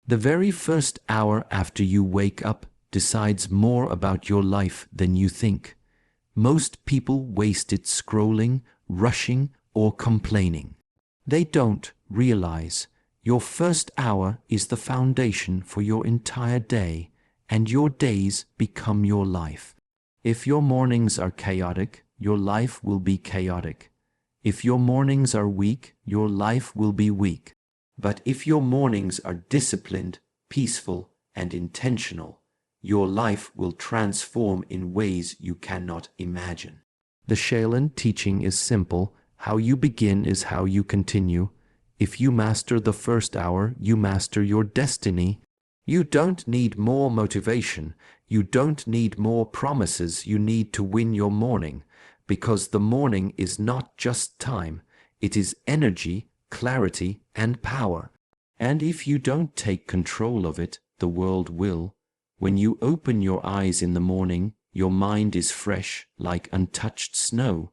The very first hour after you wake up decides more about your life than you think. Most people waste it scrolling, rushing, or complaining. They don't realize your first hour is the foundation for your entire day, and your days become your life. If your mornings are chaotic, your life will be chaotic. If your mornings are weak, your life will be weak. But if your mornings are disciplined, peaceful, and intentional, your life will transform in ways you cannot imagine. The Shaolin teaching is simple. How you begin is how you continue. If you master the first hour, you master your destiny. You don't need more motivation. You don't need more promises. You need to win your morning, because the morning is not just time. It is energy, clarity, and power. And if you don't take control of it, the world will. When you open your eyes in the morning, your mind is fresh, like untouched snow.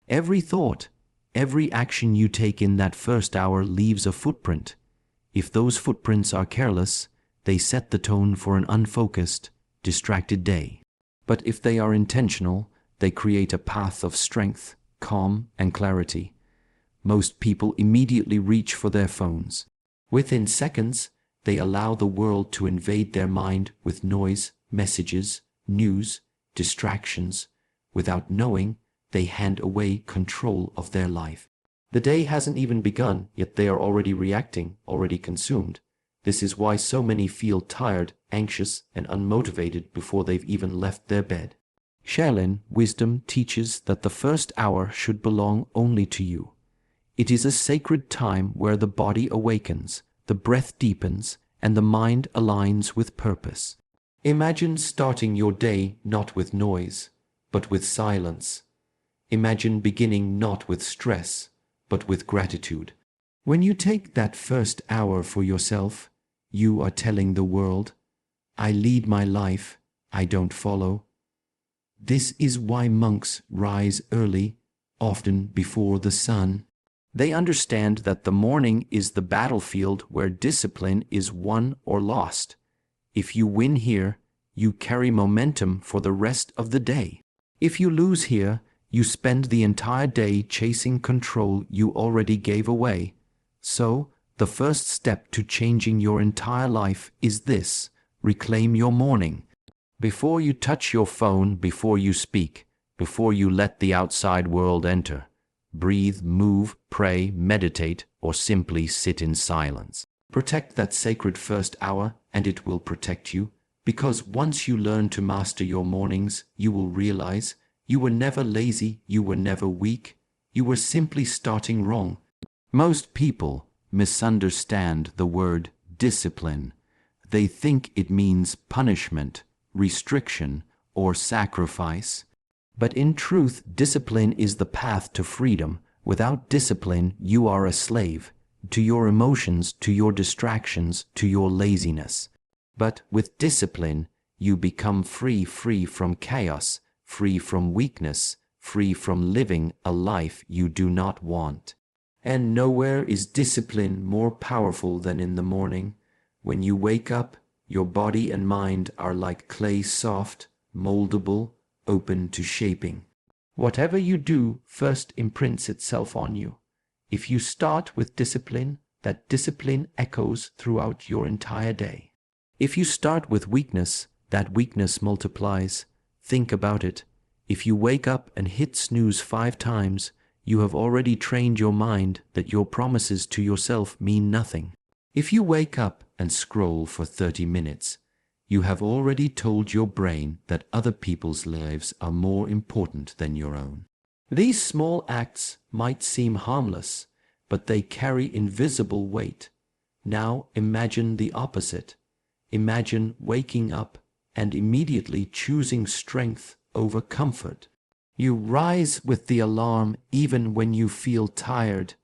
Every thought, every action you take in that first hour leaves a footprint. If those footprints are careless, they set the tone for an unfocused, distracted day. But if they are intentional, they create a path of strength, calm, and clarity. Most people immediately reach for their phones. Within seconds, they allow the world to invade their mind with noise, messages, news, distractions. Without knowing, they hand away control of their life. The day hasn't even begun, yet they are already reacting, already consumed. This is why so many feel tired, anxious, and unmotivated before they've even left their bed. Shaolin wisdom teaches that the first hour should belong only to you. It is a sacred time where the body awakens, the breath deepens, and the mind aligns with purpose. Imagine starting your day not with noise, but with silence. Imagine beginning not with stress, but with gratitude. When you take that first hour for yourself, you are telling the world, I lead my life, I don't follow. This is why monks rise early, often before the sun. They understand that the morning is the battlefield where discipline is won or lost. If you win here, you carry momentum for the rest of the day. If you lose here, you spend the entire day chasing control you already gave away. So, the first step to changing your entire life is this: reclaim your morning. Before you touch your phone, before you speak, before you let the outside world enter, breathe, move, pray, meditate, or simply sit in silence. Protect that sacred first hour, and it will protect you, because once you learn to master your mornings, you will realize you were never lazy, you were never weak, you were simply starting wrong. Most people misunderstand the word discipline. They think it means punishment, restriction, or sacrifice. But in truth, discipline is the path to freedom. Without discipline, you are a slave to your emotions, to your distractions, to your laziness. But with discipline, you become free from chaos, free from weakness, free from living a life you do not want. And nowhere is discipline more powerful than in the morning. When you wake up, your body and mind are like clay, soft, moldable, open to shaping. Whatever you do first imprints itself on you. If you start with discipline, that discipline echoes throughout your entire day. If you start with weakness, that weakness multiplies. Think about it. If you wake up and hit snooze 5 times, you have already trained your mind that your promises to yourself mean nothing. If you wake up and scroll for 30 minutes, you have already told your brain that other people's lives are more important than your own. These small acts might seem harmless, but they carry invisible weight. Now imagine the opposite. Imagine waking up and immediately choosing strength over comfort. You rise with the alarm even when you feel tired.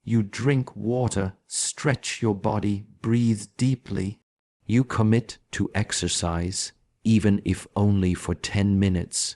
You drink water, stretch your body, breathe deeply. You commit to exercise, even if only for 10 minutes.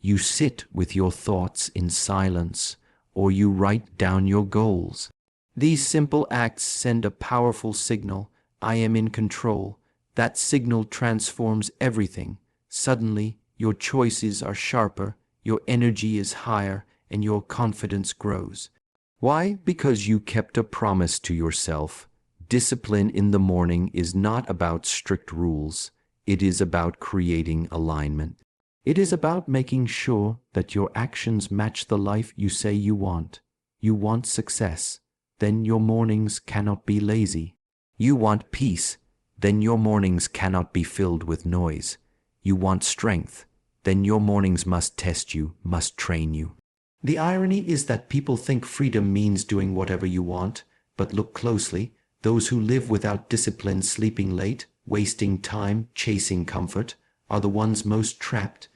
You sit with your thoughts in silence, or you write down your goals. These simple acts send a powerful signal. I am in control, that signal transforms everything. Suddenly, your choices are sharper, your energy is higher, and your confidence grows. Why? Because you kept a promise to yourself. Discipline in the morning is not about strict rules. It is about creating alignment. It is about making sure that your actions match the life you say you want. You want success, then your mornings cannot be lazy. You want peace, then your mornings cannot be filled with noise. You want strength, then your mornings must test you, must train you. The irony is that people think freedom means doing whatever you want, but look closely. Those who live without discipline, sleeping late, wasting time, chasing comfort, are the ones most trapped.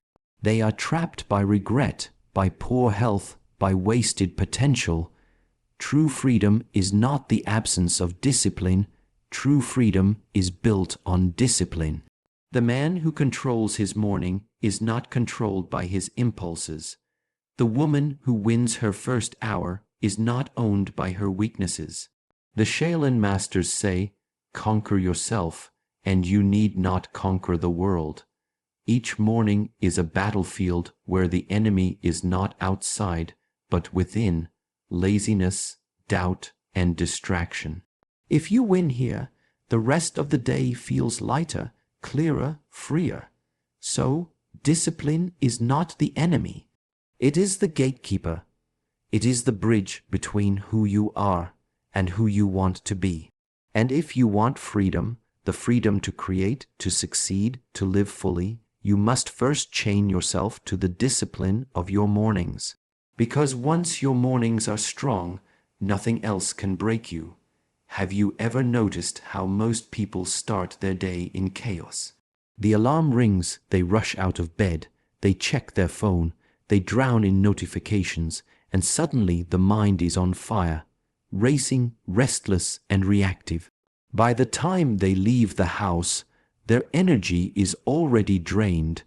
They are trapped by regret, by poor health, by wasted potential. True freedom is not the absence of discipline. True freedom is built on discipline. The man who controls his morning is not controlled by his impulses. The woman who wins her first hour is not owned by her weaknesses. The Shaolin masters say, "Conquer yourself, and you need not conquer the world." Each morning is a battlefield where the enemy is not outside, but within: laziness, doubt, and distraction. If you win here, the rest of the day feels lighter, clearer, freer. So, discipline is not the enemy. It is the gatekeeper. It is the bridge between who you are and who you want to be. And if you want freedom, the freedom to create, to succeed, to live fully, you must first chain yourself to the discipline of your mornings. Because once your mornings are strong, nothing else can break you. Have you ever noticed how most people start their day in chaos? The alarm rings, they rush out of bed, they check their phone, they drown in notifications, and suddenly the mind is on fire, racing, restless, and reactive. By the time they leave the house, their energy is already drained,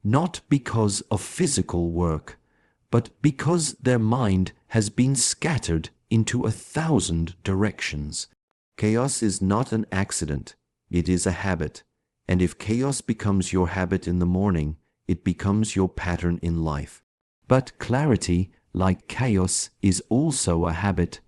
not because of physical work, but because their mind has been scattered into 1,000 directions. Chaos is not an accident, it is a habit. And if chaos becomes your habit in the morning, it becomes your pattern in life. But clarity, like chaos, is also a habit.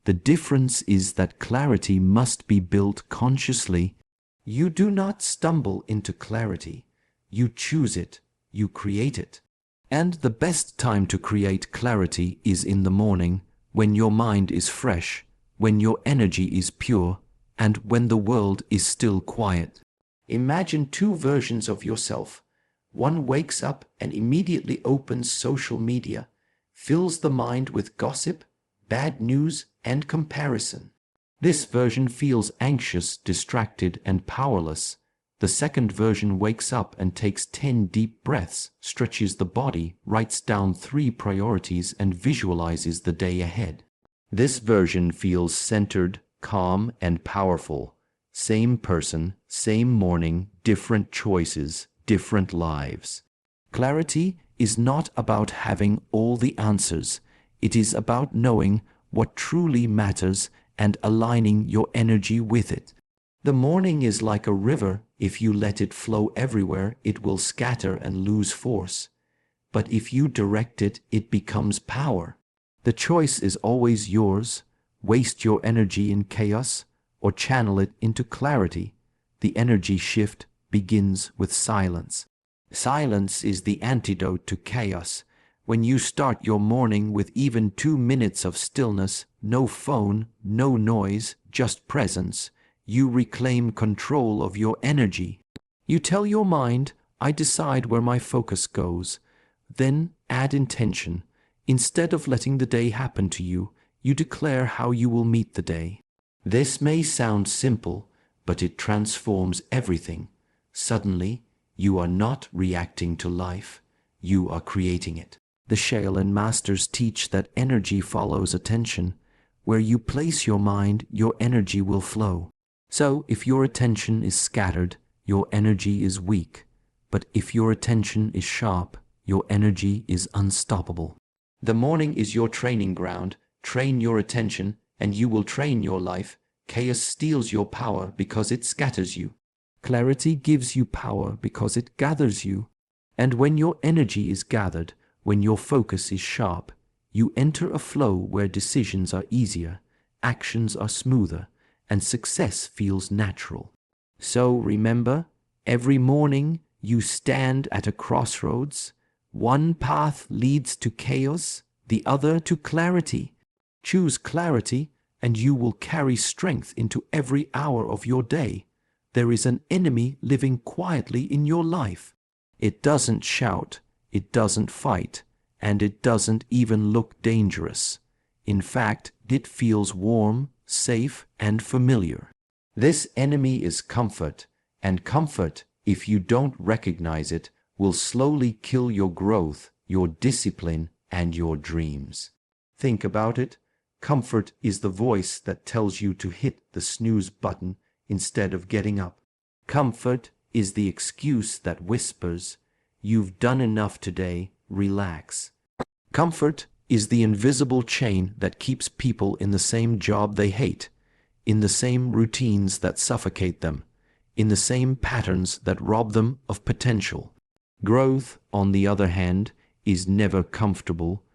The difference is that clarity must be built consciously. You do not stumble into clarity. You choose it. You create it. And the best time to create clarity is in the morning, when your mind is fresh, when your energy is pure, and when the world is still quiet. Imagine two versions of yourself. One wakes up and immediately opens social media, fills the mind with gossip, bad news, and comparison. This version feels anxious, distracted, and powerless. The second version wakes up and takes 10 deep breaths, stretches the body, writes down 3 priorities, and visualizes the day ahead. This version feels centered, calm, and powerful. Same person, same morning, different choices, different lives. Clarity is not about having all the answers. It is about knowing what truly matters and aligning your energy with it. The morning is like a river. If you let it flow everywhere, it will scatter and lose force. But if you direct it, it becomes power. The choice is always yours. Waste your energy in chaos or channel it into clarity. The energy shift begins with silence. Silence is the antidote to chaos. When you start your morning with even 2 minutes of stillness, no phone, no noise, just presence, you reclaim control of your energy. You tell your mind, "I decide where my focus goes." Then add intention. Instead of letting the day happen to you, you declare how you will meet the day. This may sound simple, but it transforms everything. Suddenly, you are not reacting to life, you are creating it. The Shaolin masters teach that energy follows attention. Where you place your mind, your energy will flow. So, if your attention is scattered, your energy is weak. But if your attention is sharp, your energy is unstoppable. The morning is your training ground. Train your attention, and you will train your life. Chaos steals your power because it scatters you. Clarity gives you power because it gathers you. And when your energy is gathered, when your focus is sharp, you enter a flow where decisions are easier, actions are smoother, and success feels natural. So remember, every morning you stand at a crossroads. One path leads to chaos, the other to clarity. Choose clarity, and you will carry strength into every hour of your day. There is an enemy living quietly in your life. It doesn't shout, it doesn't fight, and it doesn't even look dangerous. In fact, it feels warm, safe, and familiar. This enemy is comfort, and comfort, if you don't recognize it, will slowly kill your growth, your discipline, and your dreams. Think about it. Comfort is the voice that tells you to hit the snooze button instead of getting up. Comfort is the excuse that whispers, "You've done enough today, relax." Comfort is the invisible chain that keeps people in the same job they hate, in the same routines that suffocate them, in the same patterns that rob them of potential. Growth, on the other hand, is never comfortable.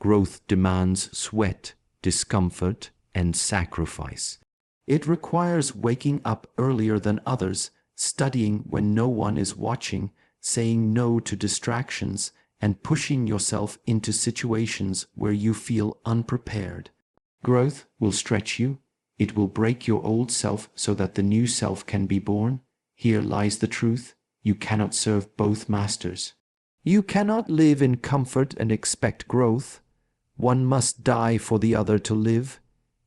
Growth demands sweat, discomfort, and sacrifice. It requires waking up earlier than others, studying when no one is watching, saying no to distractions, and pushing yourself into situations where you feel unprepared. Growth will stretch you. It will break your old self so that the new self can be born. Here lies the truth. You cannot serve both masters. You cannot live in comfort and expect growth. One must die for the other to live.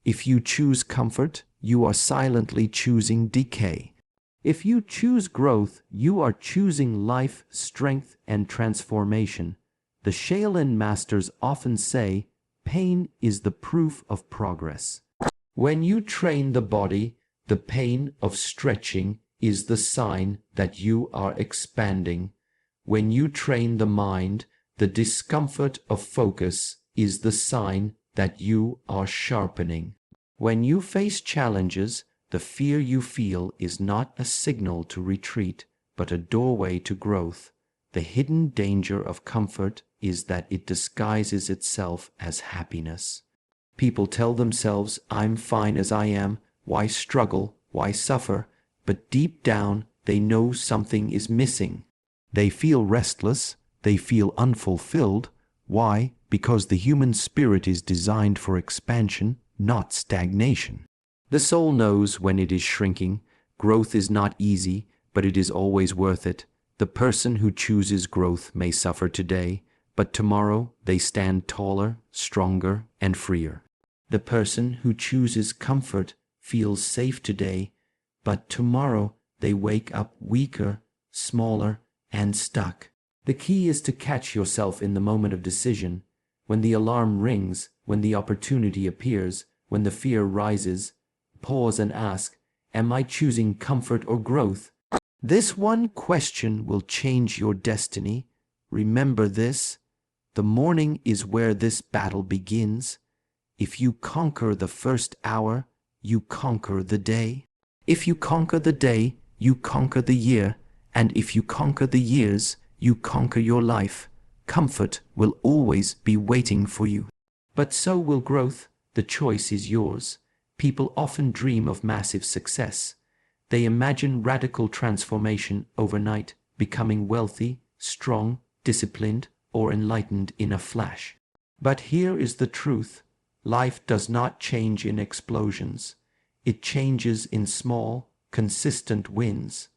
If you choose comfort, you are silently choosing decay. If you choose growth, you are choosing life, strength, and transformation. The Shaolin masters often say, pain is the proof of progress. When you train the body, the pain of stretching is the sign that you are expanding. When you train the mind, the discomfort of focus is the sign that you are sharpening. When you face challenges, the fear you feel is not a signal to retreat, but a doorway to growth. The hidden danger of comfort is that it disguises itself as happiness. People tell themselves, "I'm fine as I am, why struggle, why suffer?" But deep down, they know something is missing. They feel restless, they feel unfulfilled. Why? Because the human spirit is designed for expansion, not stagnation. The soul knows when it is shrinking. Growth is not easy, but it is always worth it. The person who chooses growth may suffer today, but tomorrow they stand taller, stronger, and freer. The person who chooses comfort feels safe today, but tomorrow they wake up weaker, smaller, and stuck. The key is to catch yourself in the moment of decision. When the alarm rings, when the opportunity appears, when the fear rises, pause and ask, am I choosing comfort or growth? This one question will change your destiny. Remember this. The morning is where this battle begins. If you conquer the first hour, you conquer the day. If you conquer the day, you conquer the year. And if you conquer the years, you conquer your life. Comfort will always be waiting for you. But so will growth. The choice is yours. People often dream of massive success. They imagine radical transformation overnight, becoming wealthy, strong, disciplined, or enlightened in a flash. But here is the truth. Life does not change in explosions. It changes in small, consistent wins.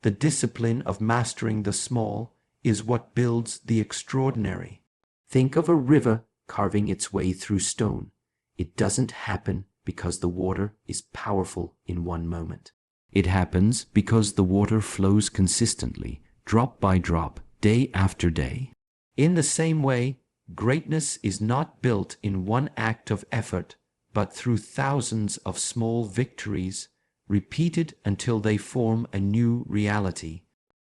The discipline of mastering the small is what builds the extraordinary. Think of a river carving its way through stone. It doesn't happen because the water is powerful in one moment. It happens because the water flows consistently, drop by drop, day after day. In the same way, greatness is not built in one act of effort, but through thousands of small victories, repeated until they form a new reality.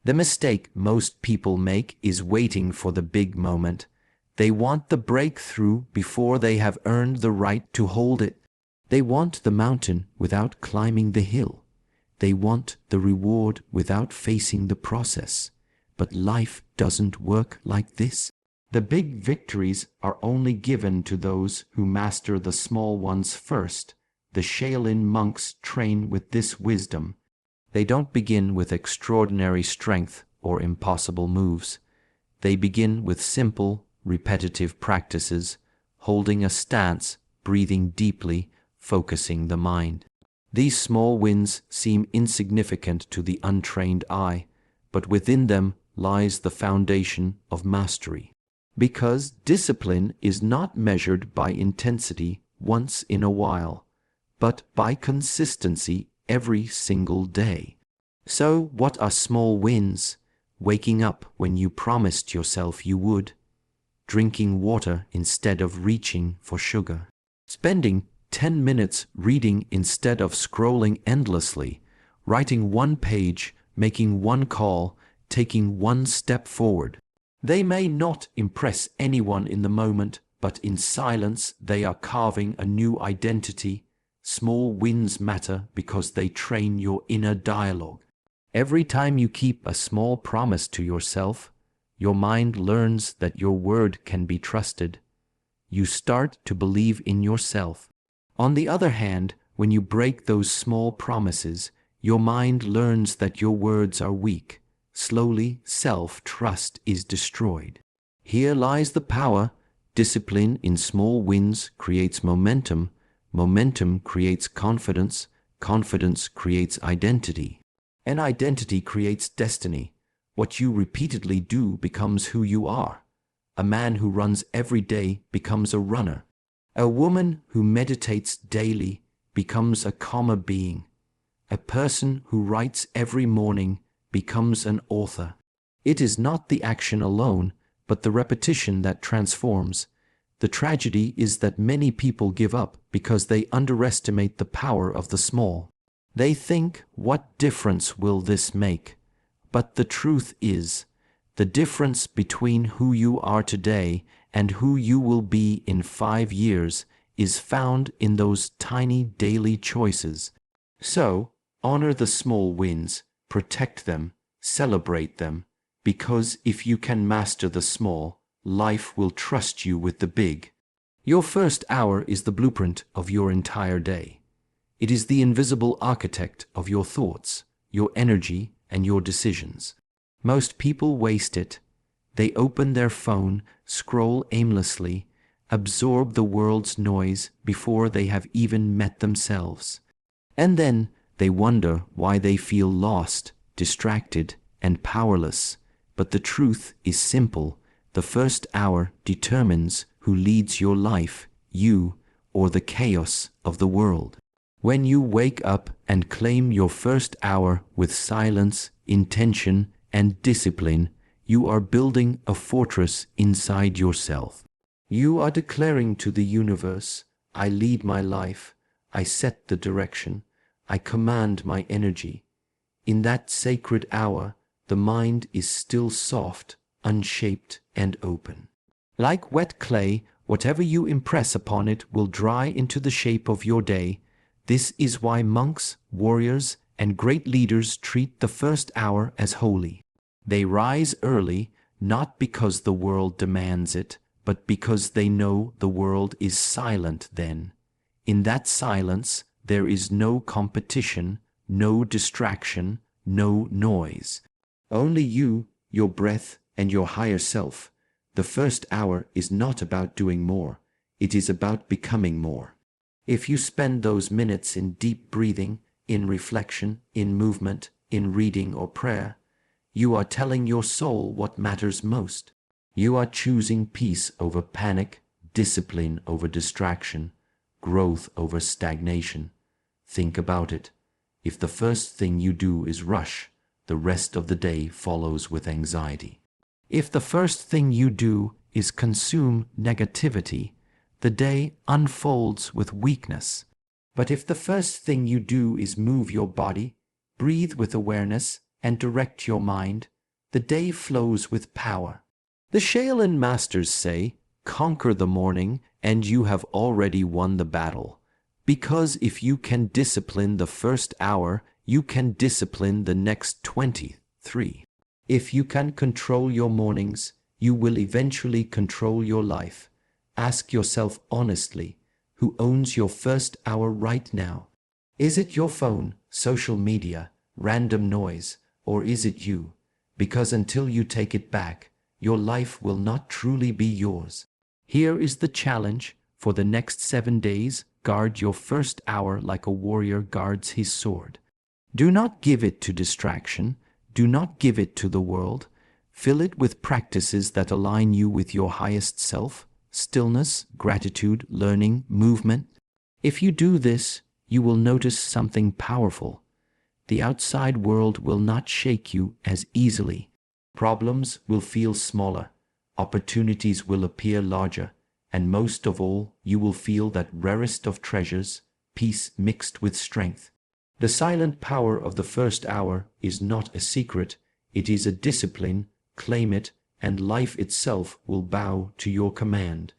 The mistake most people make is waiting for the big moment. They want the breakthrough before they have earned the right to hold it. They want the mountain without climbing the hill. They want the reward without facing the process. But life doesn't work like this. The big victories are only given to those who master the small ones first. The Shaolin monks train with this wisdom. They don't begin with extraordinary strength or impossible moves. They begin with simple, repetitive practices, holding a stance, breathing deeply, focusing the mind. These small wins seem insignificant to the untrained eye, but within them lies the foundation of mastery. Because discipline is not measured by intensity once in a while, but by consistency every single day. So, what are small wins? Waking up when you promised yourself you would, drinking water instead of reaching for sugar, spending 10 minutes reading instead of scrolling endlessly, writing one page, making one call, taking one step forward. They may not impress anyone in the moment, but in silence they are carving a new identity. Small wins matter because they train your inner dialogue. Every time you keep a small promise to yourself, your mind learns that your word can be trusted. You start to believe in yourself. On the other hand, when you break those small promises, your mind learns that your words are weak. Slowly, self-trust is destroyed. Here lies the power. Discipline in small wins creates momentum. Momentum creates confidence. Confidence creates identity. And identity creates destiny. What you repeatedly do becomes who you are. A man who runs every day becomes a runner. A woman who meditates daily becomes a calmer being. A person who writes every morning becomes an author. It is not the action alone, but the repetition that transforms. The tragedy is that many people give up because they underestimate the power of the small. They think, what difference will this make? But the truth is, the difference between who you are today and who you will be in 5 years is found in those tiny daily choices. So, honor the small wins, protect them, celebrate them, because if you can master the small, life will trust you with the big. Your first hour is the blueprint of your entire day. It is the invisible architect of your thoughts, your energy, and your decisions. Most people waste it. They open their phone, scroll aimlessly, absorb the world's noise before they have even met themselves. And then they wonder why they feel lost, distracted, and powerless. But the truth is simple. The first hour determines who leads your life, you or the chaos of the world. When you wake up and claim your first hour with silence, intention, and discipline, you are building a fortress inside yourself. You are declaring to the universe, I lead my life, I set the direction, I command my energy. In that sacred hour, the mind is still soft, unshaped, and open. Like wet clay, whatever you impress upon it will dry into the shape of your day. This is why monks, warriors, and great leaders treat the first hour as holy. They rise early, not because the world demands it, but because they know the world is silent then. In that silence, there is no competition, no distraction, no noise. Only you, your breath, and your higher self. The first hour is not about doing more. It is about becoming more. If you spend those minutes in deep breathing, in reflection, in movement, in reading or prayer, you are telling your soul what matters most. You are choosing peace over panic, discipline over distraction, growth over stagnation. Think about it. If the first thing you do is rush, the rest of the day follows with anxiety. If the first thing you do is consume negativity, the day unfolds with weakness. But if the first thing you do is move your body, breathe with awareness, and direct your mind, the day flows with power. The Shaolin masters say, conquer the morning and you have already won the battle. Because if you can discipline the first hour, you can discipline the next 23. If you can control your mornings, you will eventually control your life. Ask yourself honestly, who owns your first hour right now? Is it your phone, social media, random noise, or is it you? Because until you take it back, your life will not truly be yours. Here is the challenge. For the next 7 days, guard your first hour like a warrior guards his sword. Do not give it to distraction. Do not give it to the world. Fill it with practices that align you with your highest self: stillness, gratitude, learning, movement. If you do this, you will notice something powerful. The outside world will not shake you as easily. Problems will feel smaller. Opportunities will appear larger. And most of all, you will feel that rarest of treasures, peace mixed with strength. The silent power of the first hour is not a secret. It is a discipline. Claim it, and life itself will bow to your command.